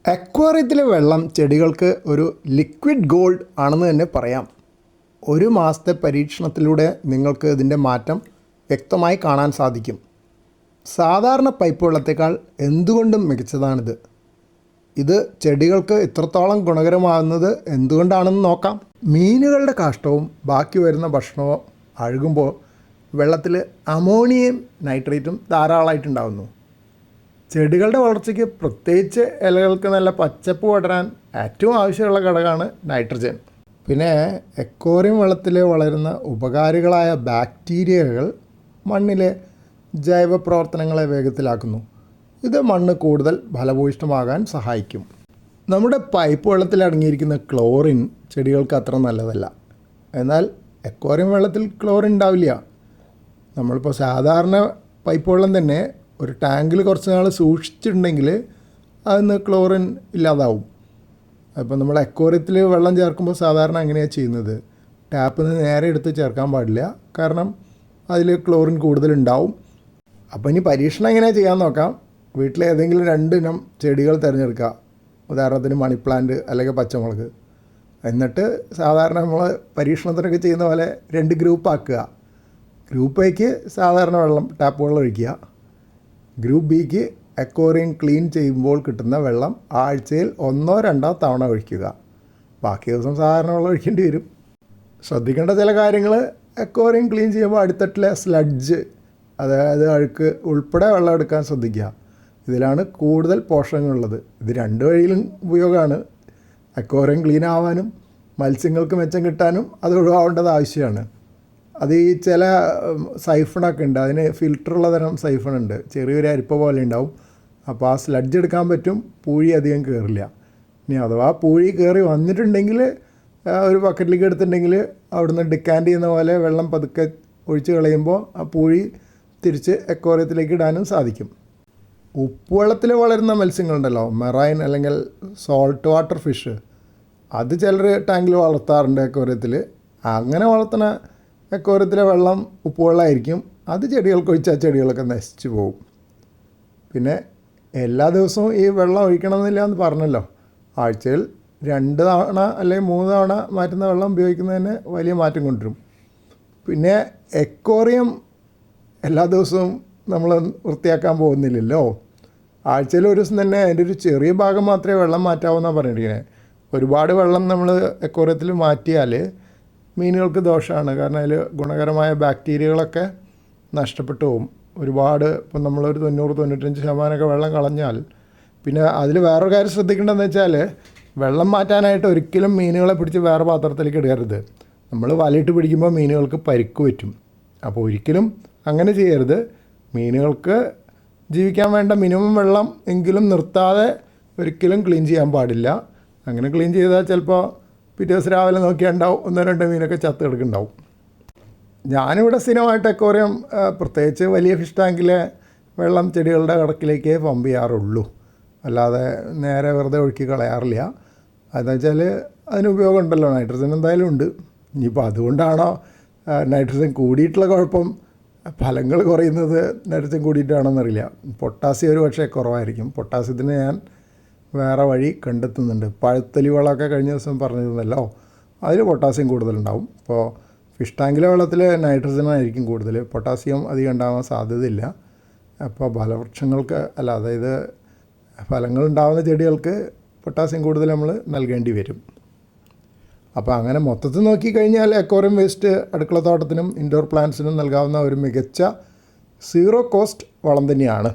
അക്വേറിയത്തിലെ വെള്ളം ചെടികൾക്ക് ഒരു ലിക്വിഡ് ഗോൾഡ് ആണെന്ന് തന്നെ പറയാം. ഒരു മാസത്തെ പരീക്ഷണത്തിലൂടെ നിങ്ങൾക്ക് ഇതിൻ്റെ മാറ്റം വ്യക്തമായി കാണാൻ സാധിക്കും. സാധാരണ പൈപ്പ് വെള്ളത്തേക്കാൾ എന്തുകൊണ്ടും മികച്ചതാണിത്. ഇത് ചെടികൾക്ക് ഇത്രത്തോളം ഗുണകരമാകുന്നത് എന്തുകൊണ്ടാണെന്ന് നോക്കാം. മീനുകളുടെ കാഷ്ടവും ബാക്കി വരുന്ന ഭക്ഷണവും അഴുകുമ്പോൾ വെള്ളത്തിൽ അമോണിയയും നൈട്രേറ്റും ധാരാളമായിട്ടുണ്ടാകുന്നു. ചെടികളുടെ വളർച്ചയ്ക്ക് പ്രത്യേകിച്ച് ഇലകൾക്ക് നല്ല പച്ചപ്പ് പടരാൻ ഏറ്റവും ആവശ്യമുള്ള ഘടകമാണ് നൈട്രജൻ. പിന്നെ അക്വേറിയം വെള്ളത്തിൽ വളരുന്ന ഉപകാരികളായ ബാക്ടീരിയകൾ മണ്ണിലെ ജൈവ പ്രവർത്തനങ്ങളെ വേഗത്തിലാക്കുന്നു. ഇത് മണ്ണ് കൂടുതൽ ഫലഭൂയിഷ്ഠമാകാൻ സഹായിക്കും. നമ്മുടെ പൈപ്പ് വെള്ളത്തിൽ അടങ്ങിയിരിക്കുന്ന ക്ലോറിൻ ചെടികൾക്ക് അത്ര നല്ലതല്ല. എന്നാൽ അക്വേറിയം വെള്ളത്തിൽ ക്ലോറിൻ ഉണ്ടാവില്ല. നമ്മളിപ്പോൾ സാധാരണ പൈപ്പ് വെള്ളം തന്നെ ഒരു ടാങ്കിൽ കുറച്ച് നാൾ സൂക്ഷിച്ചിട്ടുണ്ടെങ്കിൽ അതിന് ക്ലോറിൻ ഇല്ലാതാവും. അപ്പോൾ നമ്മൾ അക്വേറിയത്തിൽ വെള്ളം ചേർക്കുമ്പോൾ സാധാരണ അങ്ങനെയാണ് ചെയ്യുന്നത്. ടാപ്പിൽ നിന്ന് നേരെ എടുത്ത് ചേർക്കാൻ പാടില്ല, കാരണം അതിൽ ക്ലോറിൻ കൂടുതലുണ്ടാവും. അപ്പോൾ ഇനി പരീക്ഷണം എങ്ങനെയാണ് ചെയ്യാൻ നോക്കാം. വീട്ടിൽ ഏതെങ്കിലും 2 ഇനം ചെടികൾ തിരഞ്ഞെടുക്കുക. ഉദാഹരണത്തിന് മണി പ്ലാന്റ് അല്ലെങ്കിൽ പച്ചമുളക്. എന്നിട്ട് സാധാരണ നമ്മൾ പരീക്ഷണത്തിനൊക്കെ ചെയ്യുന്ന പോലെ 2 ഗ്രൂപ്പ് ആക്കുക. ഗ്രൂപ്പ് എക്ക് സാധാരണ വെള്ളം ടാപ്പ് വെള്ളം ഒഴിക്കുക. ഗ്രൂപ്പ് ബിക്ക് അക്വേറിയം ക്ലീൻ ചെയ്യുമ്പോൾ കിട്ടുന്ന വെള്ളം ആഴ്ചയിൽ 1-2 തവണ ഒഴിക്കുക. ബാക്കി ദിവസം സാധാരണ വെള്ളം ഒഴിക്കേണ്ടി വരും. ശ്രദ്ധിക്കേണ്ട ചില കാര്യങ്ങൾ: അക്വേറിയം ക്ലീൻ ചെയ്യുമ്പോൾ അടിത്തട്ടിലെ സ്ലഡ്ജ്, അതായത് അഴുക്ക് ഉൾപ്പെടെ വെള്ളം എടുക്കാൻ ശ്രദ്ധിക്കുക. ഇതിലാണ് കൂടുതൽ പോഷകങ്ങളുള്ളത്. ഇത് 2 വഴിയിലും ഉപയോഗമാണ്. അക്വേറിയം ക്ലീൻ ആവാനും മത്സ്യങ്ങൾക്ക് മെച്ചം കിട്ടാനും അത് ഒഴിവാവേണ്ടത് ആവശ്യമാണ്. അത് ഈ ചില സൈഫണൊക്കെ ഉണ്ട്, അതിന് ഫിൽറ്ററുള്ള തരം സൈഫണുണ്ട്. ചെറിയൊരു അരിപ്പ പോലെ ഉണ്ടാവും. അപ്പോൾ ആ സ്ലഡ്ജ് എടുക്കാൻ പറ്റും, പൂഴി അധികം കയറില്ല. ഇനി അഥവാ പൂഴി കയറി വന്നിട്ടുണ്ടെങ്കിൽ ഒരു ബക്കറ്റിലേക്ക് എടുത്തിട്ടുണ്ടെങ്കിൽ അവിടുന്ന് ഡിക്കാൻഡ് ചെയ്യുന്ന പോലെ വെള്ളം പതുക്കെ ഒഴിച്ച് കളയുമ്പോൾ ആ പൂഴി തിരിച്ച് അക്വേറിയത്തിലേക്ക് ഇടാനും സാധിക്കും. ഉപ്പുവെള്ളത്തിൽ വളരുന്ന മത്സ്യങ്ങളുണ്ടല്ലോ, മെറൈൻ അല്ലെങ്കിൽ സോൾട്ട് വാട്ടർ ഫിഷ്, അത് ചിലർ ടാങ്കിൽ വളർത്താറുണ്ട് അക്വേറിയത്തിൽ. അങ്ങനെ വളർത്തുന്ന അക്വേറിയത്തിലെ വെള്ളം ഉപ്പുവെള്ളമായിരിക്കും. അത് ചെടികൾക്ക് ഒഴിച്ചാൽ ചെടികളൊക്കെ നശിച്ചു പോകും. പിന്നെ എല്ലാ ദിവസവും ഈ വെള്ളം ഒഴിക്കണമെന്നില്ല എന്ന് പറഞ്ഞല്ലോ. ആഴ്ചയിൽ 2 തവണ അല്ലെങ്കിൽ 3 തവണ മാറ്റുന്ന വെള്ളം ഉപയോഗിക്കുന്നതിന് വലിയ മാറ്റം കൊണ്ടുവരും. പിന്നെ അക്വേറിയം എല്ലാ ദിവസവും നമ്മൾ വൃത്തിയാക്കാൻ പോകുന്നില്ലല്ലോ. ആഴ്ചയിൽ ഒരു ദിവസം തന്നെ അതിൻ്റെ ഒരു ചെറിയ ഭാഗം മാത്രമേ വെള്ളം മാറ്റാവൂന്നാണ് പറഞ്ഞിരിക്കുന്നത്. ഒരുപാട് വെള്ളം നമ്മൾ അക്വേറിയത്തിൽ മാറ്റിയാൽ മീനുകൾക്ക് ദോഷമാണ്. കാരണം അതിൽ ഗുണകരമായ ബാക്ടീരിയകളൊക്കെ നഷ്ടപ്പെട്ടു പോകും. ഒരുപാട് ഇപ്പം നമ്മളൊരു 90-95% വെള്ളം കളഞ്ഞാൽ പിന്നെ അതിൽ വേറൊരു കാര്യം ശ്രദ്ധിക്കേണ്ടതെന്ന് വെച്ചാൽ, വെള്ളം മാറ്റാനായിട്ട് ഒരിക്കലും മീനുകളെ പിടിച്ച് വേറെ പാത്രത്തിലേക്ക് ഇടരുത്. നമ്മൾ വലയിട്ട് പിടിക്കുമ്പോൾ മീനുകൾക്ക് പരിക്ക് പറ്റും. അപ്പോൾ ഒരിക്കലും അങ്ങനെ ചെയ്യരുത്. മീനുകൾക്ക് ജീവിക്കാൻ വേണ്ട മിനിമം വെള്ളം എങ്കിലും നിർത്താതെ ഒരിക്കലും ക്ലീൻ ചെയ്യാൻ പാടില്ല. അങ്ങനെ ക്ലീൻ ചെയ്താൽ ചിലപ്പോൾ പിറ്റേ ദിവസം രാവിലെ നോക്കിയാൽ ഉണ്ടാവും 1-2 മീനൊക്കെ ചത്ത് കിടക്കുന്നുണ്ടാവും. ഞാനിവിടെ സ്ഥിരമായിട്ട് അക്വേറിയം, പ്രത്യേകിച്ച് വലിയ ഫിഷ് ടാങ്കിലെ വെള്ളം ചെടികളുടെ കടക്കിലേക്ക് പമ്പ് ചെയ്യാറുള്ളൂ. അല്ലാതെ നേരെ വെറുതെ ഒഴുക്കി കളയാറില്ല. അതെന്ന് വെച്ചാൽ അതിന് ഉപയോഗം ഉണ്ടല്ലോ, നൈട്രജൻ എന്തായാലും ഉണ്ട്. ഇനിയിപ്പോൾ അതുകൊണ്ടാണോ നൈട്രജൻ കൂടിയിട്ടുള്ള കുഴപ്പം, ഫലങ്ങൾ കുറയുന്നത് നൈട്രജൻ കൂടിയിട്ടാണോന്നറിയില്ല. പൊട്ടാസ്യം ഒരു പക്ഷേ കുറവായിരിക്കും. പൊട്ടാസ്യത്തിന് ഞാൻ വേറെ വഴി കണ്ടെത്തുന്നുണ്ട്. പഴുത്തലി വളമൊക്കെ കഴിഞ്ഞ ദിവസം പറഞ്ഞിരുന്നല്ലോ, അതിൽ പൊട്ടാസ്യം കൂടുതലുണ്ടാവും. ഇപ്പോൾ ഫിഷ് ടാങ്കിലെ വെള്ളത്തിൽ നൈട്രജനായിരിക്കും കൂടുതൽ, പൊട്ടാസ്യം അധികം ഉണ്ടാകാൻ സാധ്യതയില്ല. അപ്പോൾ ഫലവൃക്ഷങ്ങൾക്ക് അതായത് ഫലങ്ങളുണ്ടാകുന്ന ചെടികൾക്ക് പൊട്ടാസ്യം കൂടുതൽ നമ്മൾ നൽകേണ്ടി വരും. അപ്പോൾ അങ്ങനെ മൊത്തത്തിൽ നോക്കിക്കഴിഞ്ഞാൽ അക്വേറിയം വേസ്റ്റ് അടുക്കളത്തോട്ടത്തിനും ഇൻഡോർ പ്ലാന്റ്സിനും നൽകാവുന്ന ഒരു മികച്ച 0 കോസ്റ്റ് വളം തന്നെയാണ്.